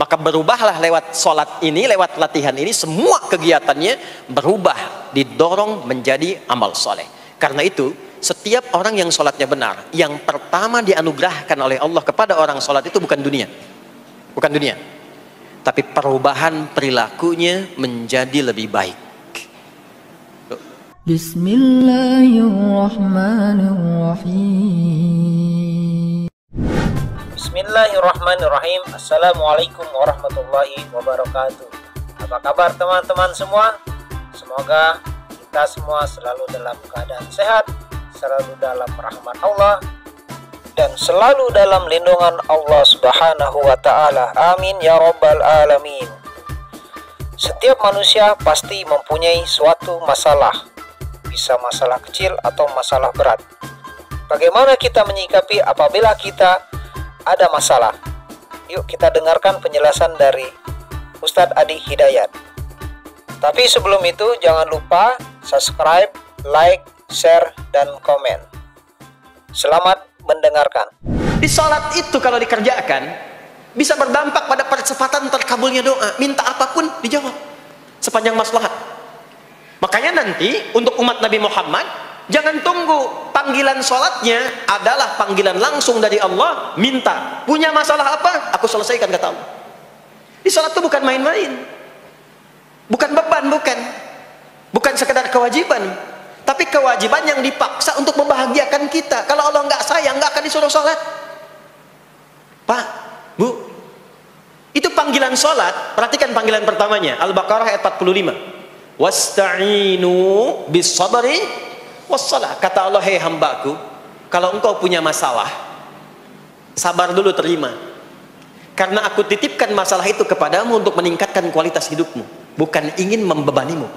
Maka berubahlah lewat sholat ini, lewat latihan ini, semua kegiatannya berubah, didorong menjadi amal soleh. Karena itu, setiap orang yang sholatnya benar, yang pertama dianugerahkan oleh Allah kepada orang sholat itu bukan dunia. Bukan dunia. Tapi perubahan perilakunya menjadi lebih baik. Bismillahirrahmanirrahim. Bismillahirrahmanirrahim. Assalamualaikum warahmatullahi wabarakatuh. Apa kabar teman-teman semua? Semoga kita semua selalu dalam keadaan sehat, selalu dalam rahmat Allah, dan selalu dalam lindungan Allah Subhanahu wa ta'ala. Amin ya rabbal alamin. Setiap manusia pasti mempunyai suatu masalah, bisa masalah kecil atau masalah berat. Bagaimana kita menyikapi apabila kita ada masalah? Yuk kita dengarkan penjelasan dari Ustadz Adi Hidayat. Tapi sebelum itu jangan lupa subscribe, like, share, dan komen. Selamat mendengarkan. Di sholat itu kalau dikerjakan bisa berdampak pada percepatan terkabulnya doa. Minta apapun dijawab sepanjang maslahat. Makanya nanti untuk umat Nabi Muhammad, jangan tunggu panggilan sholatnya adalah panggilan langsung dari Allah. Minta, punya masalah apa? Aku selesaikan, kata Allah. Di sholat itu bukan main-main, bukan beban, bukan sekedar kewajiban, tapi kewajiban yang dipaksa untuk membahagiakan kita. Kalau Allah nggak sayang, nggak akan disuruh sholat. Pak, Bu, itu panggilan sholat. Perhatikan panggilan pertamanya, Al-Baqarah ayat 45. Wasta'inu bis sabri wassalah. Kata Allah, hei hambaku, kalau engkau punya masalah, sabar dulu, terima. Karena aku titipkan masalah itu kepadamu untuk meningkatkan kualitas hidupmu, bukan ingin membebanimu.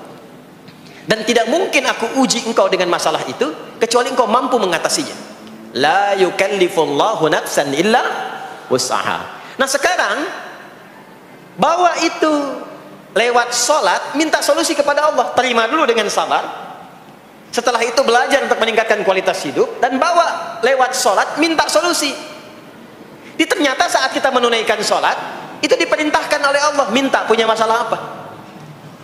Dan tidak mungkin aku uji engkau dengan masalah itu kecuali engkau mampu mengatasinya. La yukallifullahu nafsan illa wus'aha. Nah sekarang bawa itu lewat sholat, minta solusi kepada Allah, terima dulu dengan sabar. Setelah itu belajar untuk meningkatkan kualitas hidup, dan bawa lewat sholat, minta solusi. Ternyata saat kita menunaikan sholat, itu diperintahkan oleh Allah, minta punya masalah apa.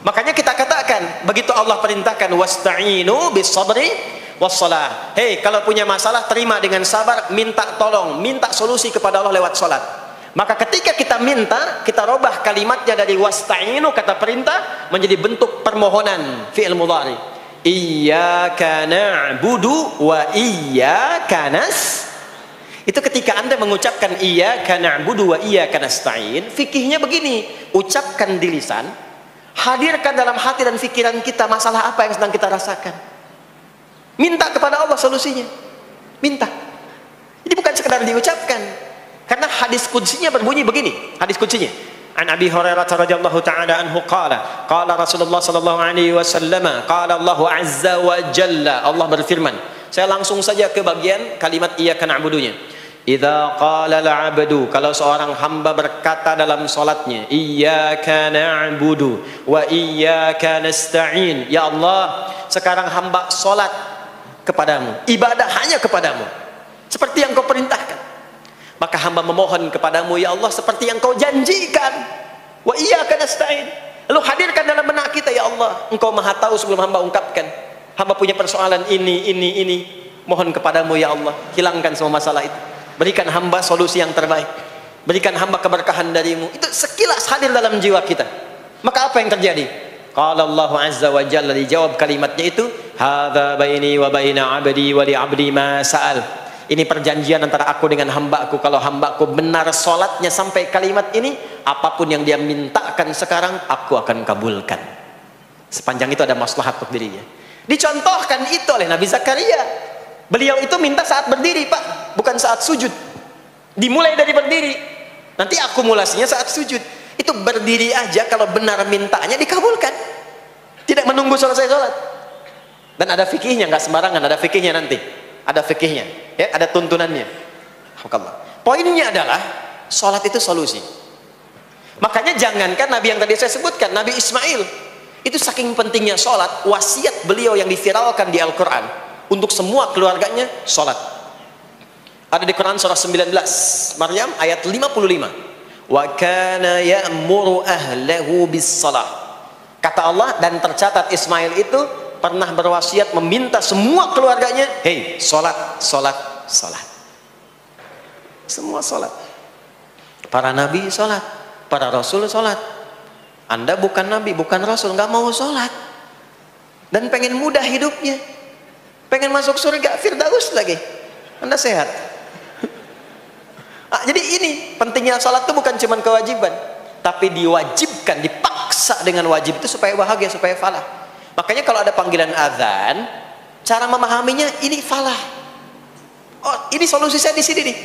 Makanya kita katakan, begitu Allah perintahkan, wasta'inu bis sabri wassalah. Hei, kalau punya masalah, terima dengan sabar, minta tolong, minta solusi kepada Allah lewat sholat. Maka ketika kita minta, kita robah kalimatnya dari wasta'inu, kata perintah, menjadi bentuk permohonan, fi'il mudhari. Iyyaka na'budu wa iyyaka nas. Itu ketika Anda mengucapkan iyyaka na'budu wa iyyaka nasta'in, fikihnya begini, ucapkan di lisan, hadirkan dalam hati dan pikiran kita masalah apa yang sedang kita rasakan. Minta kepada Allah solusinya. Minta. Jadi bukan sekedar diucapkan. Karena hadis qudsinya berbunyi begini, hadis qudsinya. An Abi Hurairah radhiyallahu ta'ala anhu qala, qala Rasulullah sallallahu alaihi wasallam, qala Allah azza wa jalla, Allah berfirman. Saya langsung saja ke bagian kalimat iyyaka na'budunya. Idza qala al-'abdu, kalau seorang hamba berkata dalam salatnya, iyyaka na'budu wa iyyaka nasta'in. Ya Allah, sekarang hamba salat kepadamu, ibadah hanya kepadamu, seperti yang kau perintahkan. Maka hamba memohon kepadamu, ya Allah, seperti yang kau janjikan. Wa iyyaka nasta'in. Lalu hadirkan dalam benak kita, ya Allah, engkau maha tahu sebelum hamba ungkapkan. Hamba punya persoalan ini. Mohon kepadamu, ya Allah, hilangkan semua masalah itu. Berikan hamba solusi yang terbaik. Berikan hamba keberkahan darimu. Itu sekilas hadir dalam jiwa kita. Maka apa yang terjadi? Qala Allah azza wa jalla, dijawab kalimatnya itu, hadza baini wa baina 'abdi wa li 'abdi ma sa'al. Ini perjanjian antara aku dengan hambaku. Kalau hambaku benar sholatnya sampai kalimat ini, apapun yang dia mintakan sekarang, aku akan kabulkan. Sepanjang itu ada maslahat untuk dirinya. Dicontohkan itu oleh Nabi Zakaria. Beliau itu minta saat berdiri, Pak, bukan saat sujud. Dimulai dari berdiri, nanti akumulasinya saat sujud. Itu berdiri aja, kalau benar mintanya dikabulkan. Tidak menunggu selesai sholat. Dan ada fikihnya, nggak sembarangan, ada fikihnya nanti. Ada fikihnya, ya, ada tuntunannya. Poinnya adalah sholat itu solusi. Makanya jangankan Nabi yang tadi saya sebutkan, Nabi Ismail itu saking pentingnya sholat, wasiat beliau yang diviralkan di Al-Quran untuk semua keluarganya sholat. Ada di Quran surah 19 Maryam ayat 55. wa kana ya'muru ahlahu bis-shalah. Kata Allah, dan tercatat Ismail itu pernah berwasiat meminta semua keluarganya, hei, salat, salat, salat. Semua salat. Para nabi salat, para rasul salat. Anda bukan nabi, bukan rasul, nggak mau salat. Dan pengen mudah hidupnya. Pengen masuk surga Firdaus lagi. Anda sehat. Jadi ini pentingnya salat itu bukan cuma kewajiban, tapi diwajibkan, dipaksa dengan wajib itu supaya bahagia, supaya falah. Makanya kalau ada panggilan azan, cara memahaminya ini falah. Oh, ini solusi saya di sini nih.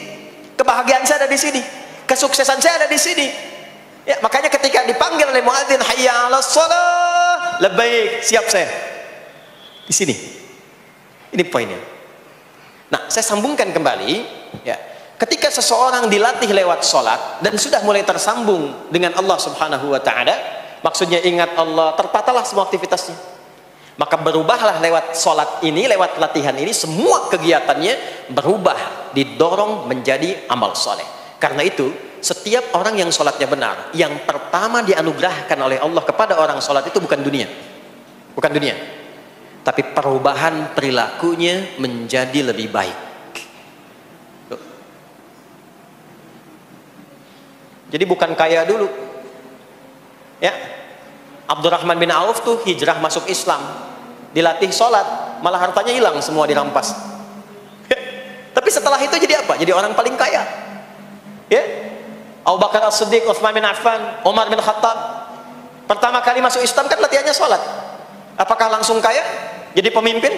Kebahagiaan saya ada di sini. Kesuksesan saya ada di sini. Ya, makanya ketika dipanggil oleh muadzin, hayya 'alas shalah, labbaik, siap saya. Di sini. Ini poinnya. Nah, saya sambungkan kembali, ya. Ketika seseorang dilatih lewat sholat dan sudah mulai tersambung dengan Allah Subhanahu wa Ta'ala, maksudnya ingat Allah, tertatalah semua aktivitasnya, maka berubahlah lewat sholat ini, lewat latihan ini, semua kegiatannya berubah, didorong menjadi amal soleh. Karena itu, setiap orang yang sholatnya benar, yang pertama dianugerahkan oleh Allah kepada orang sholat itu bukan dunia, bukan dunia, tapi perubahan perilakunya menjadi lebih baik. Jadi bukan kaya dulu, ya. Abdurrahman bin Auf tuh hijrah masuk Islam, dilatih sholat, malah hartanya hilang semua, dirampas. Tapi setelah itu jadi apa? Jadi orang paling kaya, ya. Abu Bakar As-Siddiq, Utsman bin Affan, Umar bin Khattab, pertama kali masuk Islam kan latihannya sholat. Apakah langsung kaya? Jadi pemimpin?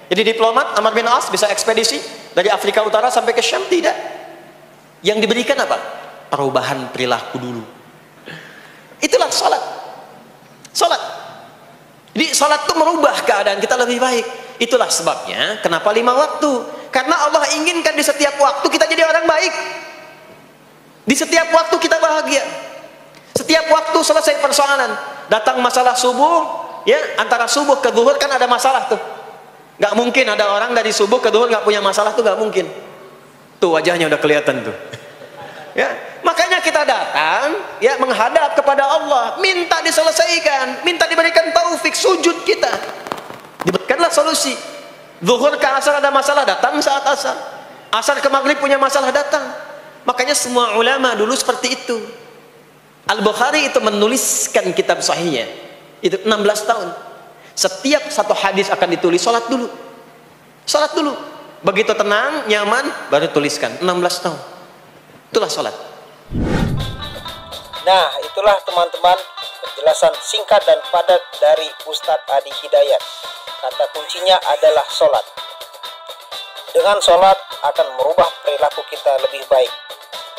Jadi diplomat? Amr bin As bisa ekspedisi dari Afrika Utara sampai ke Syam? Tidak. Yang diberikan apa? Perubahan perilaku dulu. Itulah sholat. Sholat. Jadi sholat itu merubah keadaan kita lebih baik. Itulah sebabnya kenapa 5 waktu. Karena Allah inginkan di setiap waktu kita jadi orang baik. Di setiap waktu kita bahagia. Setiap waktu selesai persoalan. Datang masalah subuh, ya, antara subuh ke zuhur kan ada masalah tuh. Gak mungkin ada orang dari subuh ke zuhur gak punya masalah tuh, gak mungkin. Tuh wajahnya udah kelihatan tuh. Ya, makanya kita datang, ya, menghadap kepada Allah, minta diselesaikan, minta diberikan taufik, sujud kita, diberikanlah solusi. Zuhur ke asar ada masalah, datang saat asar. Asar ke maghrib punya masalah, datang. Makanya semua ulama dulu seperti itu. Al-Bukhari itu menuliskan kitab sahihnya itu 16 tahun. Setiap satu hadis akan ditulis, sholat dulu, sholat dulu. Begitu tenang, nyaman, baru tuliskan. 16 tahun. Itulah sholat. Nah, itulah teman-teman penjelasan singkat dan padat dari Ustadz Adi Hidayat. Kata kuncinya adalah sholat. Dengan sholat akan merubah perilaku kita lebih baik.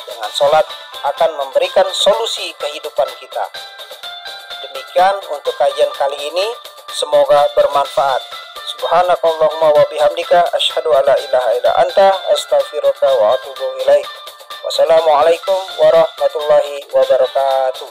Dengan sholat akan memberikan solusi kehidupan kita. Demikian untuk kajian kali ini. Semoga bermanfaat. Subhanakallahumma wa bihamdika asyhadu alla ilaha illa anta astaghfiruka wa atubu ilaik. Wassalamualaikum warahmatullahi wabarakatuh.